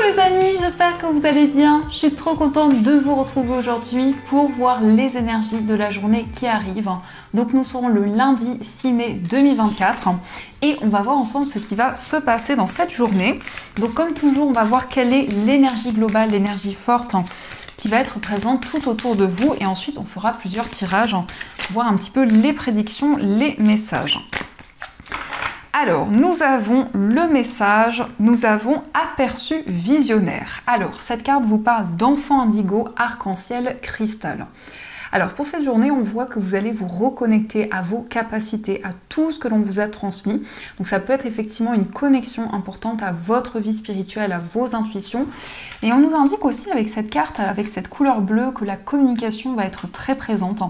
les amis, j'espère que vous allez bien. Je suis trop contente de vous retrouver aujourd'hui pour voir les énergies de la journée qui arrive. Donc nous serons le lundi 6 mai 2024 et on va voir ensemble ce qui va se passer dans cette journée. Donc comme toujours, on va voir quelle est l'énergie globale, l'énergie forte qui va être présente tout autour de vous et ensuite on fera plusieurs tirages pour voir un petit peu les prédictions, les messages. Alors, nous avons le message, nous avons aperçu visionnaire. Alors, cette carte vous parle d'enfant indigo, arc-en-ciel, cristal. Alors, pour cette journée, on voit que vous allez vous reconnecter à vos capacités, à tout ce que l'on vous a transmis. Donc, ça peut être effectivement une connexion importante à votre vie spirituelle, à vos intuitions. Et on nous indique aussi avec cette carte, avec cette couleur bleue, que la communication va être très présente.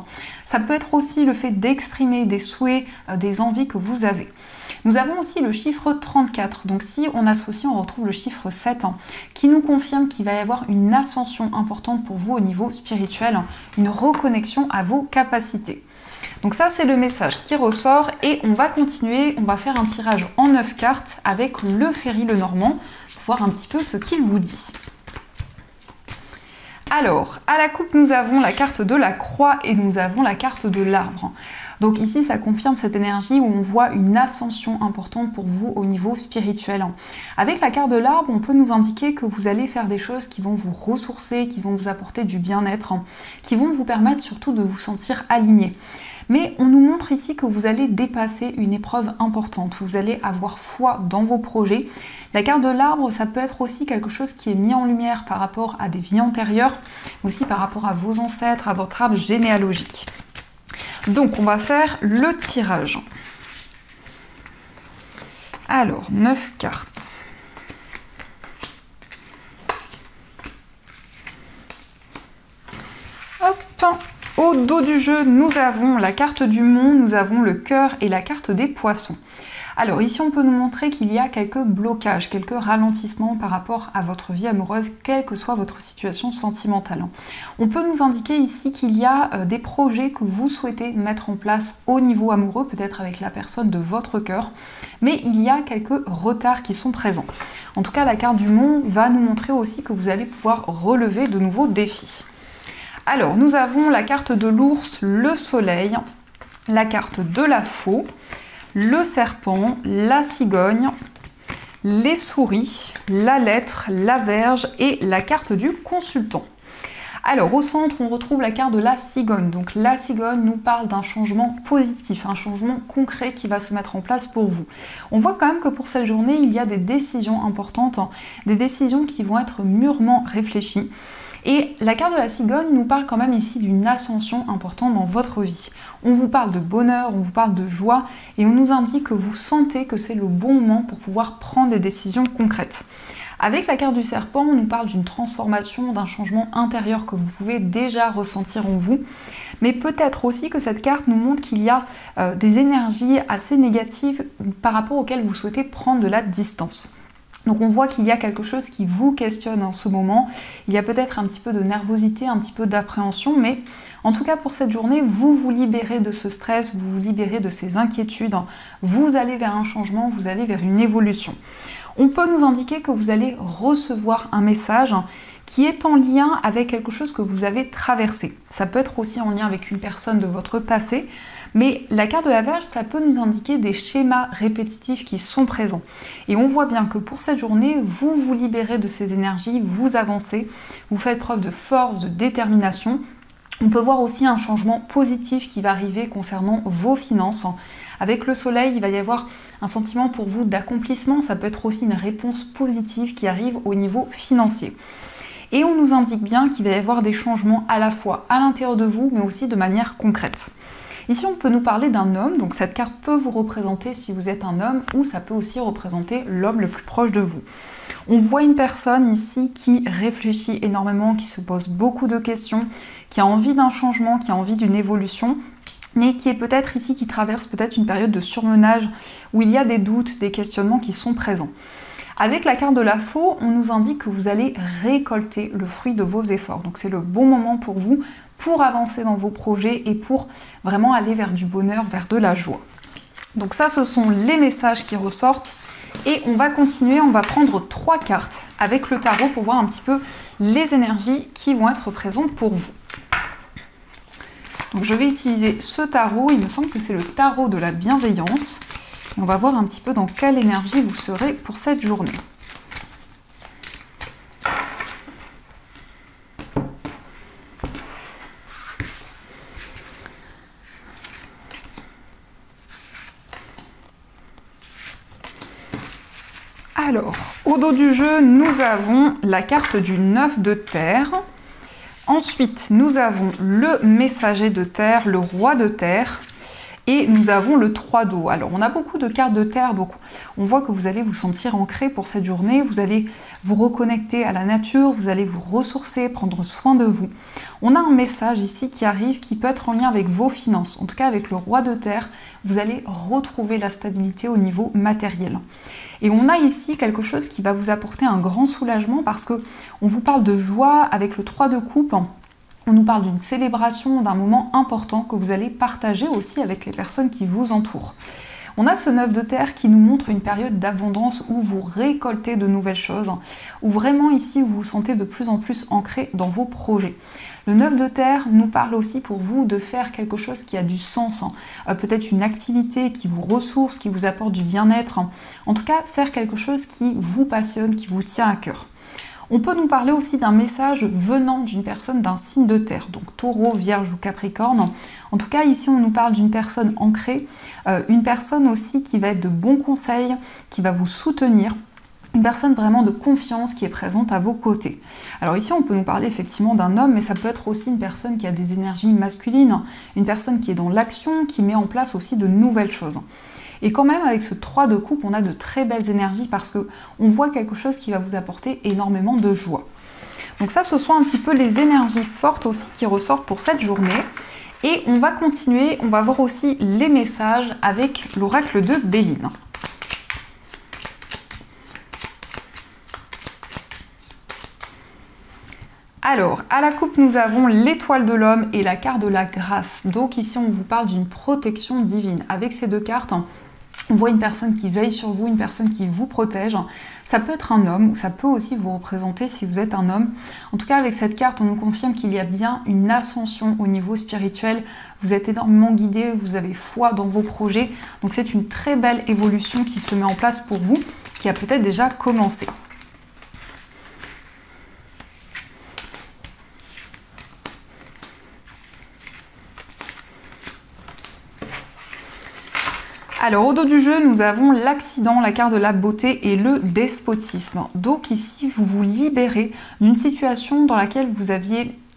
Ça peut être aussi le fait d'exprimer des souhaits, des envies que vous avez. Nous avons aussi le chiffre 34, donc si on associe, on retrouve le chiffre 7, qui nous confirme qu'il va y avoir une ascension importante pour vous au niveau spirituel, une reconnexion à vos capacités. Donc ça, c'est le message qui ressort et on va continuer, on va faire un tirage en 9 cartes avec le Ferry Lenormand pour voir un petit peu ce qu'il vous dit. Alors, à la coupe, nous avons la carte de la croix et nous avons la carte de l'arbre. Donc ici, ça confirme cette énergie où on voit une ascension importante pour vous au niveau spirituel. Avec la carte de l'arbre, on peut nous indiquer que vous allez faire des choses qui vont vous ressourcer, qui vont vous apporter du bien-être, qui vont vous permettre surtout de vous sentir aligné. Mais on nous montre ici que vous allez dépasser une épreuve importante, vous allez avoir foi dans vos projets. La carte de l'arbre, ça peut être aussi quelque chose qui est mis en lumière par rapport à des vies antérieures, aussi par rapport à vos ancêtres, à votre arbre généalogique. Donc on va faire le tirage. Alors, 9 cartes. Hop. Au dos du jeu, nous avons la carte du monde, nous avons le cœur et la carte des poissons. Alors ici, on peut nous montrer qu'il y a quelques blocages, quelques ralentissements par rapport à votre vie amoureuse, quelle que soit votre situation sentimentale. On peut nous indiquer ici qu'il y a des projets que vous souhaitez mettre en place au niveau amoureux, peut-être avec la personne de votre cœur, mais il y a quelques retards qui sont présents. En tout cas, la carte du monde va nous montrer aussi que vous allez pouvoir relever de nouveaux défis. Alors, nous avons la carte de l'ours, le soleil, la carte de la faux, le serpent, la cigogne, les souris, la lettre, la verge et la carte du consultant. Alors au centre, on retrouve la carte de la cigogne. Donc la cigogne nous parle d'un changement positif, un changement concret qui va se mettre en place pour vous. On voit quand même que pour cette journée, il y a des décisions importantes, des décisions qui vont être mûrement réfléchies. Et la carte de la cigogne nous parle quand même ici d'une ascension importante dans votre vie. On vous parle de bonheur, on vous parle de joie et on nous indique que vous sentez que c'est le bon moment pour pouvoir prendre des décisions concrètes. Avec la carte du serpent, on nous parle d'une transformation, d'un changement intérieur que vous pouvez déjà ressentir en vous. Mais peut-être aussi que cette carte nous montre qu'il y a des énergies assez négatives par rapport auxquelles vous souhaitez prendre de la distance. Donc on voit qu'il y a quelque chose qui vous questionne en ce moment, il y a peut-être un petit peu de nervosité, un petit peu d'appréhension, mais en tout cas pour cette journée, vous vous libérez de ce stress, vous vous libérez de ces inquiétudes, vous allez vers un changement, vous allez vers une évolution. On peut nous indiquer que vous allez recevoir un message qui est en lien avec quelque chose que vous avez traversé. Ça peut être aussi en lien avec une personne de votre passé, mais la carte de la Vierge, ça peut nous indiquer des schémas répétitifs qui sont présents. Et on voit bien que pour cette journée, vous vous libérez de ces énergies, vous avancez, vous faites preuve de force, de détermination. On peut voir aussi un changement positif qui va arriver concernant vos finances. Avec le soleil, il va y avoir un sentiment pour vous d'accomplissement. Ça peut être aussi une réponse positive qui arrive au niveau financier. Et on nous indique bien qu'il va y avoir des changements à la fois à l'intérieur de vous, mais aussi de manière concrète. Ici, on peut nous parler d'un homme, donc cette carte peut vous représenter si vous êtes un homme, ou ça peut aussi représenter l'homme le plus proche de vous. On voit une personne ici qui réfléchit énormément, qui se pose beaucoup de questions, qui a envie d'un changement, qui a envie d'une évolution, mais qui est peut-être ici, qui traverse peut-être une période de surmenage, où il y a des doutes, des questionnements qui sont présents. Avec la carte de la faux, on nous indique que vous allez récolter le fruit de vos efforts. Donc c'est le bon moment pour vous, pour avancer dans vos projets et pour vraiment aller vers du bonheur, vers de la joie. Donc ça, ce sont les messages qui ressortent. Et on va continuer, on va prendre 3 cartes avec le tarot pour voir un petit peu les énergies qui vont être présentes pour vous. Donc je vais utiliser ce tarot, il me semble que c'est le tarot de la bienveillance. Et on va voir un petit peu dans quelle énergie vous serez pour cette journée. Alors, au dos du jeu, nous avons la carte du 9 de terre. Ensuite, nous avons le messager de terre, le roi de terre. Et nous avons le 3 d'eau. Alors, on a beaucoup de cartes de terre, donc on voit que vous allez vous sentir ancré pour cette journée. Vous allez vous reconnecter à la nature, vous allez vous ressourcer, prendre soin de vous. On a un message ici qui arrive, qui peut être en lien avec vos finances. En tout cas, avec le roi de terre, vous allez retrouver la stabilité au niveau matériel. Et on a ici quelque chose qui va vous apporter un grand soulagement parce que on vous parle de joie avec le 3 de coupe. On nous parle d'une célébration, d'un moment important que vous allez partager aussi avec les personnes qui vous entourent. On a ce 9 de terre qui nous montre une période d'abondance où vous récoltez de nouvelles choses, où vraiment ici vous vous sentez de plus en plus ancré dans vos projets. Le 9 de terre nous parle aussi pour vous de faire quelque chose qui a du sens, peut-être une activité qui vous ressource, qui vous apporte du bien-être, en tout cas faire quelque chose qui vous passionne, qui vous tient à cœur. On peut nous parler aussi d'un message venant d'une personne d'un signe de terre, donc taureau, vierge ou capricorne. En tout cas, ici, on nous parle d'une personne ancrée, une personne aussi qui va être de bons conseils, qui va vous soutenir, une personne vraiment de confiance qui est présente à vos côtés. Alors ici, on peut nous parler effectivement d'un homme, mais ça peut être aussi une personne qui a des énergies masculines, une personne qui est dans l'action, qui met en place aussi de nouvelles choses. Et quand même, avec ce 3 de coupe, on a de très belles énergies parce qu'on voit quelque chose qui va vous apporter énormément de joie. Donc ça, ce sont un petit peu les énergies fortes aussi qui ressortent pour cette journée. Et on va continuer, on va voir aussi les messages avec l'oracle de Béline. Alors, à la coupe, nous avons l'étoile de l'homme et la carte de la grâce. Donc ici, on vous parle d'une protection divine. Avec ces deux cartes, on voit une personne qui veille sur vous, une personne qui vous protège. Ça peut être un homme, ou ça peut aussi vous représenter si vous êtes un homme. En tout cas, avec cette carte, on nous confirme qu'il y a bien une ascension au niveau spirituel. Vous êtes énormément guidé, vous avez foi dans vos projets. Donc c'est une très belle évolution qui se met en place pour vous, qui a peut-être déjà commencé. Alors au dos du jeu, nous avons l'accident, la carte de la beauté et le despotisme. Donc ici, vous vous libérez d'une situation dans laquelle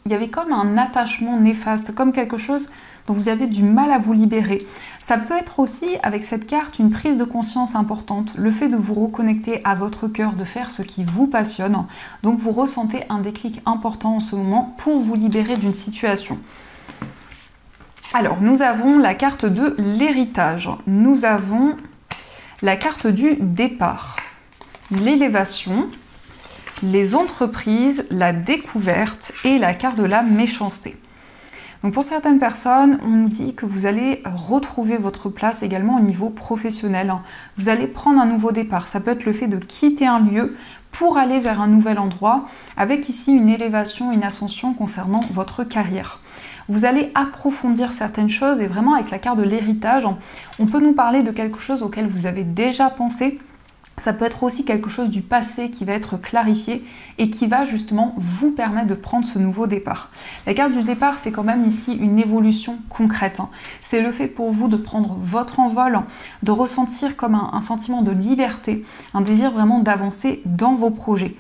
il y avait comme un attachement néfaste, comme quelque chose dont vous avez du mal à vous libérer. Ça peut être aussi, avec cette carte, une prise de conscience importante, le fait de vous reconnecter à votre cœur, de faire ce qui vous passionne. Donc vous ressentez un déclic important en ce moment pour vous libérer d'une situation. Alors, nous avons la carte de l'héritage. Nous avons la carte du départ, l'élévation, les entreprises, la découverte et la carte de la méchanceté. Donc pour certaines personnes, on nous dit que vous allez retrouver votre place également au niveau professionnel. Vous allez prendre un nouveau départ. Ça peut être le fait de quitter un lieu pour aller vers un nouvel endroit, avec ici une élévation, une ascension concernant votre carrière. Vous allez approfondir certaines choses et vraiment avec la carte de l'héritage, on peut nous parler de quelque chose auquel vous avez déjà pensé. Ça peut être aussi quelque chose du passé qui va être clarifié et qui va justement vous permettre de prendre ce nouveau départ. La carte du départ, c'est quand même ici une évolution concrète. C'est le fait pour vous de prendre votre envol, de ressentir comme un sentiment de liberté, un désir vraiment d'avancer dans vos projets.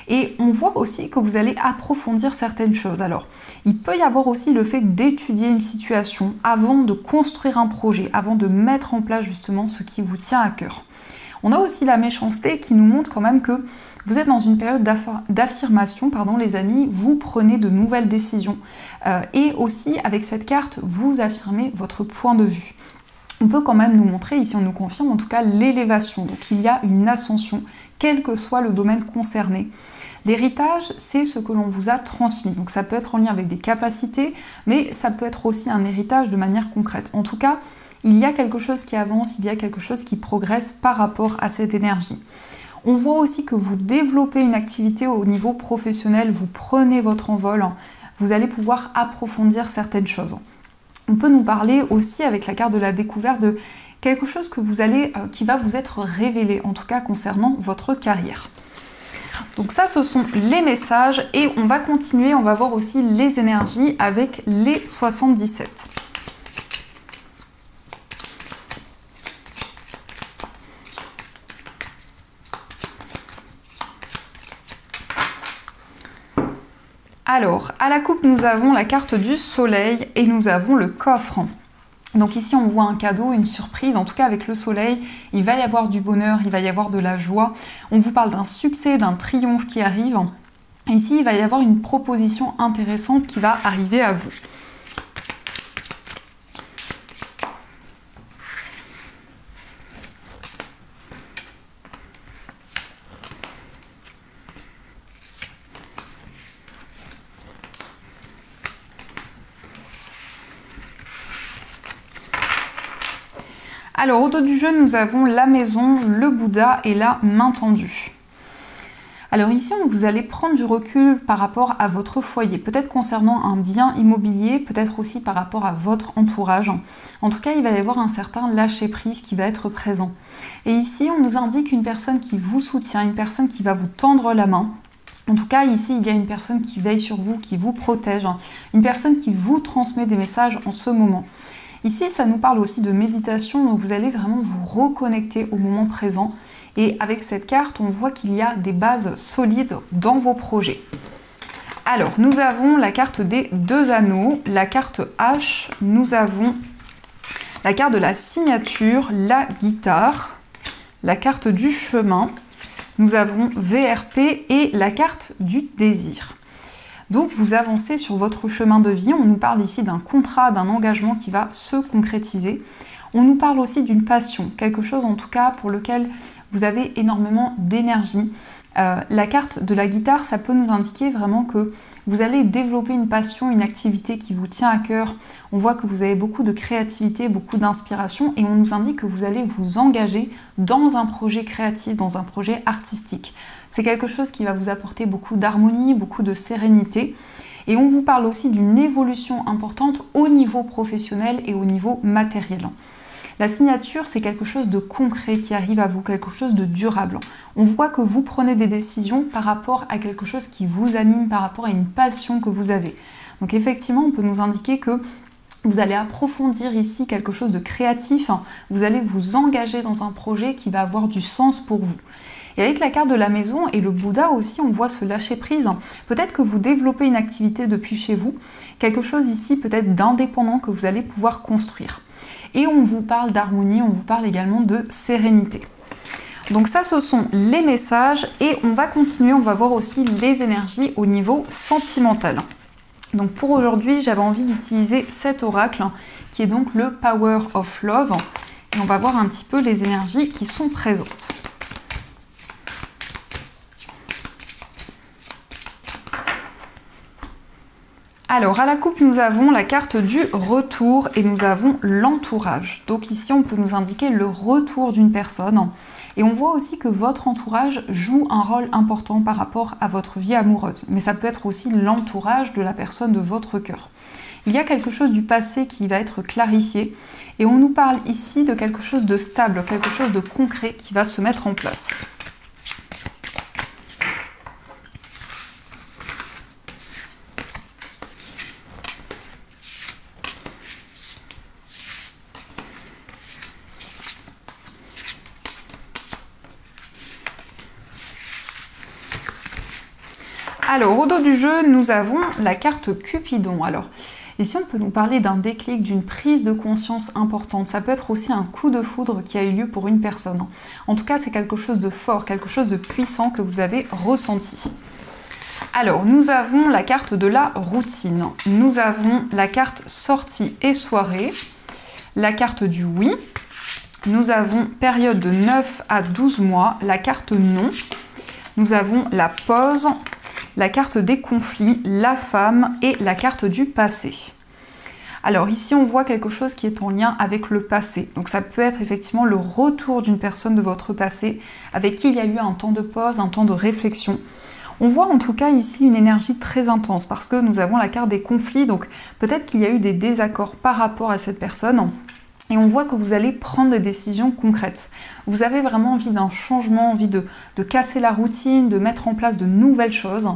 Et on voit aussi que vous allez approfondir certaines choses. Alors, il peut y avoir aussi le fait d'étudier une situation avant de construire un projet, avant de mettre en place justement ce qui vous tient à cœur. On a aussi la méchanceté qui nous montre quand même que vous êtes dans une période d'affirmation, les amis, vous prenez de nouvelles décisions. Et aussi, avec cette carte, vous affirmez votre point de vue. On peut quand même nous montrer, ici on nous confirme en tout cas l'élévation. Donc il y a une ascension, quel que soit le domaine concerné. L'héritage, c'est ce que l'on vous a transmis. Donc ça peut être en lien avec des capacités, mais ça peut être aussi un héritage de manière concrète. En tout cas, il y a quelque chose qui avance, il y a quelque chose qui progresse par rapport à cette énergie. On voit aussi que vous développez une activité au niveau professionnel, vous prenez votre envol, vous allez pouvoir approfondir certaines choses. On peut nous parler aussi avec la carte de la découverte de quelque chose que qui va vous être révélé, en tout cas concernant votre carrière. Donc ça, ce sont les messages et on va continuer, on va voir aussi les énergies avec les 77. Alors, à la coupe, nous avons la carte du soleil et nous avons le coffre. Donc ici, on voit un cadeau, une surprise. En tout cas, avec le soleil, il va y avoir du bonheur, il va y avoir de la joie. On vous parle d'un succès, d'un triomphe qui arrive. Ici, il va y avoir une proposition intéressante qui va arriver à vous. Alors, au dos du jeu, nous avons la maison, le Bouddha et la main tendue. Alors ici, vous allez prendre du recul par rapport à votre foyer, peut-être concernant un bien immobilier, peut-être aussi par rapport à votre entourage. En tout cas, il va y avoir un certain lâcher-prise qui va être présent. Et ici, on nous indique une personne qui vous soutient, une personne qui va vous tendre la main. En tout cas, ici, il y a une personne qui veille sur vous, qui vous protège, une personne qui vous transmet des messages en ce moment. Ici, ça nous parle aussi de méditation, donc vous allez vraiment vous reconnecter au moment présent. Et avec cette carte, on voit qu'il y a des bases solides dans vos projets. Alors, nous avons la carte des 2 anneaux, la carte H, nous avons la carte de la signature, la guitare, la carte du chemin, nous avons VRP et la carte du désir. Donc vous avancez sur votre chemin de vie, on nous parle ici d'un contrat, d'un engagement qui va se concrétiser. On nous parle aussi d'une passion, quelque chose en tout cas pour lequel vous avez énormément d'énergie. La carte de la guitare, ça peut nous indiquer vraiment que vous allez développer une passion, une activité qui vous tient à cœur. On voit que vous avez beaucoup de créativité, beaucoup d'inspiration et on nous indique que vous allez vous engager dans un projet créatif, dans un projet artistique. C'est quelque chose qui va vous apporter beaucoup d'harmonie, beaucoup de sérénité. Et on vous parle aussi d'une évolution importante au niveau professionnel et au niveau matériel. La signature, c'est quelque chose de concret qui arrive à vous, quelque chose de durable. On voit que vous prenez des décisions par rapport à quelque chose qui vous anime, par rapport à une passion que vous avez. Donc effectivement, on peut nous indiquer que vous allez approfondir ici quelque chose de créatif, vous allez vous engager dans un projet qui va avoir du sens pour vous. Et avec la carte de la maison et le Bouddha aussi, on voit ce lâcher-prise. Peut-être que vous développez une activité depuis chez vous, quelque chose ici peut-être d'indépendant que vous allez pouvoir construire. Et on vous parle d'harmonie, on vous parle également de sérénité. Donc ça, ce sont les messages et on va continuer, on va voir aussi les énergies au niveau sentimental. Donc pour aujourd'hui, j'avais envie d'utiliser cet oracle qui est donc le Power of Love. Et on va voir un petit peu les énergies qui sont présentes. Alors, à la coupe, nous avons la carte du retour et nous avons l'entourage. Donc ici, on peut nous indiquer le retour d'une personne. Et on voit aussi que votre entourage joue un rôle important par rapport à votre vie amoureuse. Mais ça peut être aussi l'entourage de la personne de votre cœur. Il y a quelque chose du passé qui va être clarifié. Et on nous parle ici de quelque chose de stable, quelque chose de concret qui va se mettre en place. Alors, au dos du jeu, nous avons la carte Cupidon. Alors, ici, on peut nous parler d'un déclic, d'une prise de conscience importante. Ça peut être aussi un coup de foudre qui a eu lieu pour une personne. En tout cas, c'est quelque chose de fort, quelque chose de puissant que vous avez ressenti. Alors, nous avons la carte de la routine. Nous avons la carte sortie et soirée. La carte du oui. Nous avons période de 9 à 12 mois. La carte non. Nous avons la pause. La carte des conflits, la femme et la carte du passé. Alors ici, on voit quelque chose qui est en lien avec le passé. Donc ça peut être effectivement le retour d'une personne de votre passé avec qui il y a eu un temps de pause, un temps de réflexion. On voit en tout cas ici une énergie très intense parce que nous avons la carte des conflits, donc peut-être qu'il y a eu des désaccords par rapport à cette personne. Et on voit que vous allez prendre des décisions concrètes. Vous avez vraiment envie d'un changement, envie de casser la routine, de mettre en place de nouvelles choses.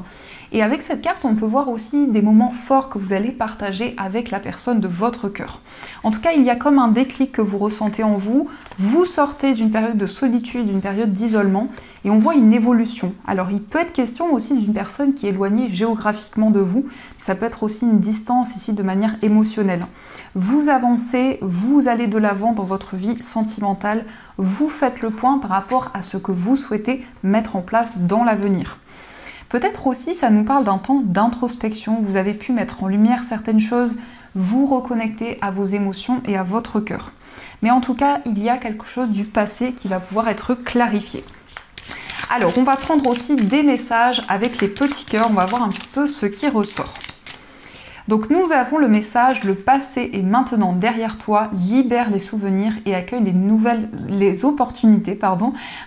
Et avec cette carte, on peut voir aussi des moments forts que vous allez partager avec la personne de votre cœur. En tout cas, il y a comme un déclic que vous ressentez en vous. Vous sortez d'une période de solitude, d'une période d'isolement, et on voit une évolution. Alors, il peut être question aussi d'une personne qui est éloignée géographiquement de vous, mais ça peut être aussi une distance ici de manière émotionnelle. Vous avancez, vous allez de l'avant dans votre vie sentimentale, vous faites le point par rapport à ce que vous souhaitez mettre en place dans l'avenir. Peut-être aussi, ça nous parle d'un temps d'introspection, vous avez pu mettre en lumière certaines choses, vous reconnecter à vos émotions et à votre cœur. Mais en tout cas, il y a quelque chose du passé qui va pouvoir être clarifié. Alors, on va prendre aussi des messages avec les petits cœurs, on va voir un petit peu ce qui ressort. Donc nous avons le message « Le passé est maintenant derrière toi, libère les souvenirs et accueille les opportunités.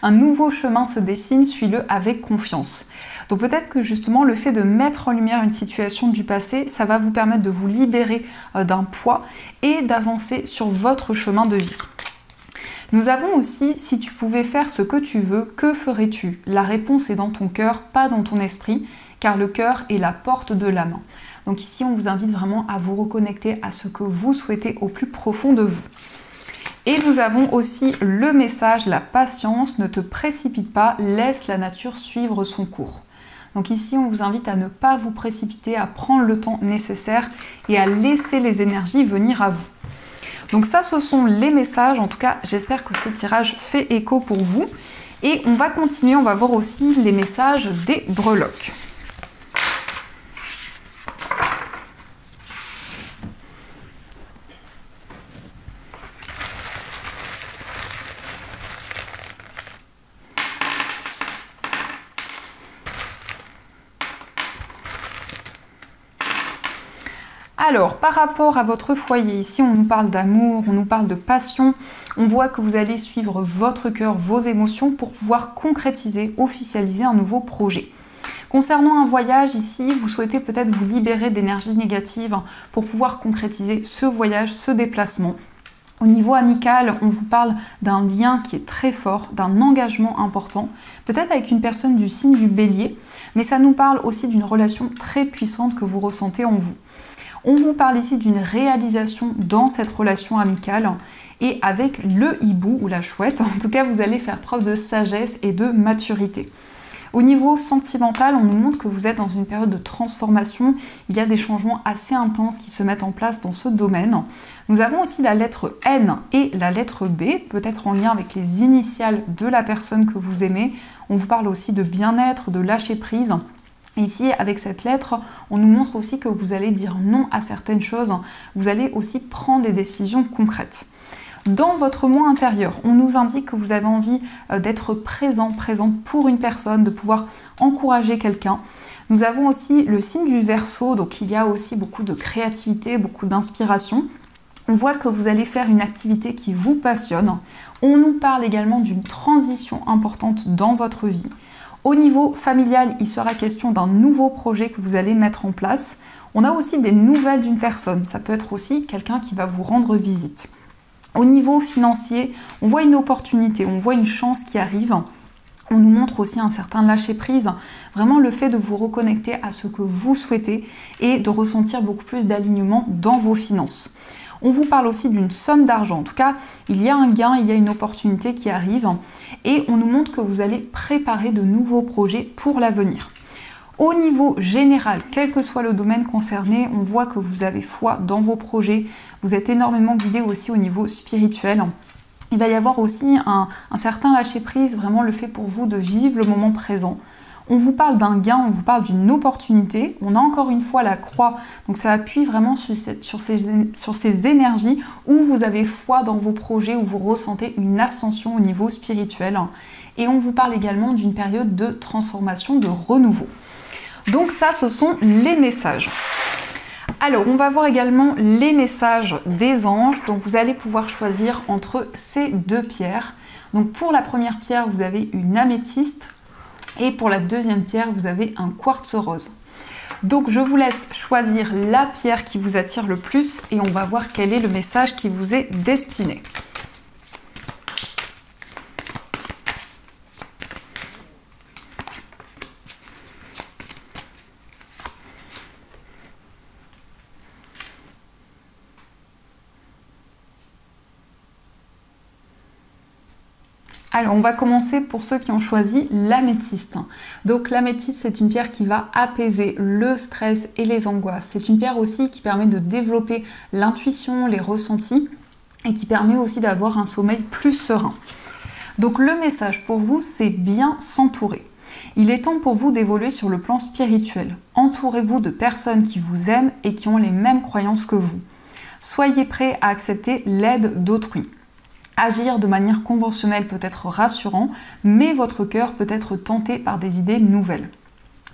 Un nouveau chemin se dessine, suis-le avec confiance. » Donc peut-être que justement le fait de mettre en lumière une situation du passé, ça va vous permettre de vous libérer d'un poids et d'avancer sur votre chemin de vie. Nous avons aussi « Si tu pouvais faire ce que tu veux, que ferais-tu » La réponse est dans ton cœur, pas dans ton esprit, car le cœur est la porte de l'âme. Donc ici, on vous invite vraiment à vous reconnecter à ce que vous souhaitez au plus profond de vous. Et nous avons aussi le message « La patience, ne te précipite pas, laisse la nature suivre son cours ». Donc ici, on vous invite à ne pas vous précipiter, à prendre le temps nécessaire et à laisser les énergies venir à vous. Donc ça, ce sont les messages. En tout cas, j'espère que ce tirage fait écho pour vous. Et on va continuer, on va voir aussi les messages des breloques. Alors, par rapport à votre foyer, ici on nous parle d'amour, on nous parle de passion, on voit que vous allez suivre votre cœur, vos émotions pour pouvoir concrétiser, officialiser un nouveau projet. Concernant un voyage, ici, vous souhaitez peut-être vous libérer d'énergie négative pour pouvoir concrétiser ce voyage, ce déplacement. Au niveau amical, on vous parle d'un lien qui est très fort, d'un engagement important, peut-être avec une personne du signe du Bélier, mais ça nous parle aussi d'une relation très puissante que vous ressentez en vous. On vous parle ici d'une réalisation dans cette relation amicale et avec le hibou ou la chouette, en tout cas vous allez faire preuve de sagesse et de maturité. Au niveau sentimental, on nous montre que vous êtes dans une période de transformation, il y a des changements assez intenses qui se mettent en place dans ce domaine. Nous avons aussi la lettre N et la lettre B, peut-être en lien avec les initiales de la personne que vous aimez. On vous parle aussi de bien-être, de lâcher prise. Ici, avec cette lettre, on nous montre aussi que vous allez dire non à certaines choses. Vous allez aussi prendre des décisions concrètes. Dans votre moi intérieur, on nous indique que vous avez envie d'être présente pour une personne, de pouvoir encourager quelqu'un. Nous avons aussi le signe du Verseau, donc il y a aussi beaucoup de créativité, beaucoup d'inspiration. On voit que vous allez faire une activité qui vous passionne. On nous parle également d'une transition importante dans votre vie. Au niveau familial, il sera question d'un nouveau projet que vous allez mettre en place. On a aussi des nouvelles d'une personne. Ça peut être aussi quelqu'un qui va vous rendre visite. Au niveau financier, on voit une opportunité, on voit une chance qui arrive. On nous montre aussi un certain lâcher-prise, vraiment le fait de vous reconnecter à ce que vous souhaitez et de ressentir beaucoup plus d'alignement dans vos finances. On vous parle aussi d'une somme d'argent. En tout cas, il y a un gain, il y a une opportunité qui arrive et on nous montre que vous allez préparer de nouveaux projets pour l'avenir. Au niveau général, quel que soit le domaine concerné, on voit que vous avez foi dans vos projets, vous êtes énormément guidé aussi au niveau spirituel. Il va y avoir aussi un certain lâcher-prise, vraiment le fait pour vous de vivre le moment présent. On vous parle d'un gain, on vous parle d'une opportunité. On a encore une fois la croix, donc ça appuie vraiment sur ces énergies où vous avez foi dans vos projets, où vous ressentez une ascension au niveau spirituel. Et on vous parle également d'une période de transformation, de renouveau. Donc ça, ce sont les messages. Alors, on va voir également les messages des anges. Donc, vous allez pouvoir choisir entre ces deux pierres. Donc, pour la première pierre, vous avez une améthyste. Et pour la deuxième pierre, vous avez un quartz rose. Donc, je vous laisse choisir la pierre qui vous attire le plus et on va voir quel est le message qui vous est destiné. Alors, on va commencer pour ceux qui ont choisi l'améthyste. Donc, l'améthyste, c'est une pierre qui va apaiser le stress et les angoisses. C'est une pierre aussi qui permet de développer l'intuition, les ressentis et qui permet aussi d'avoir un sommeil plus serein. Donc, le message pour vous, c'est bien s'entourer. Il est temps pour vous d'évoluer sur le plan spirituel. Entourez-vous de personnes qui vous aiment et qui ont les mêmes croyances que vous. Soyez prêts à accepter l'aide d'autrui. Agir de manière conventionnelle peut être rassurant, mais votre cœur peut être tenté par des idées nouvelles.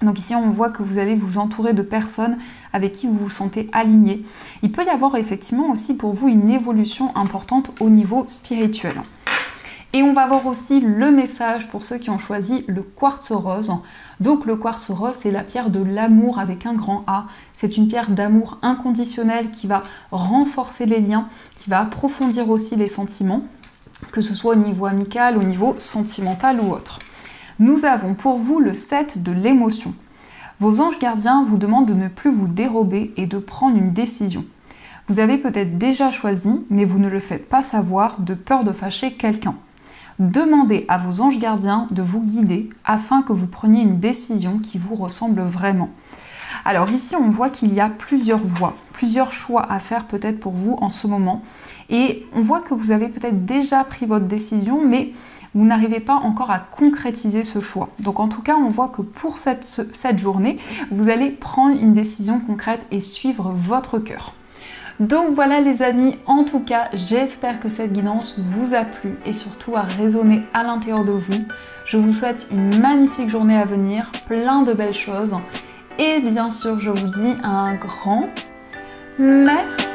Donc ici, on voit que vous allez vous entourer de personnes avec qui vous vous sentez aligné. Il peut y avoir effectivement aussi pour vous une évolution importante au niveau spirituel. Et on va voir aussi le message pour ceux qui ont choisi le quartz rose. Donc le quartz rose, c'est la pierre de l'amour avec un grand A. C'est une pierre d'amour inconditionnel qui va renforcer les liens, qui va approfondir aussi les sentiments, que ce soit au niveau amical, au niveau sentimental ou autre. Nous avons pour vous le 7 de l'émotion. Vos anges gardiens vous demandent de ne plus vous dérober et de prendre une décision. Vous avez peut-être déjà choisi, mais vous ne le faites pas savoir de peur de fâcher quelqu'un. Demandez à vos anges gardiens de vous guider afin que vous preniez une décision qui vous ressemble vraiment. Alors ici, on voit qu'il y a plusieurs voies, plusieurs choix à faire peut-être pour vous en ce moment. Et on voit que vous avez peut-être déjà pris votre décision, mais vous n'arrivez pas encore à concrétiser ce choix. Donc en tout cas, on voit que pour cette journée, vous allez prendre une décision concrète et suivre votre cœur. Donc voilà les amis, en tout cas, j'espère que cette guidance vous a plu et surtout a résonné à l'intérieur de vous. Je vous souhaite une magnifique journée à venir, plein de belles choses. Et bien sûr, je vous dis un grand merci.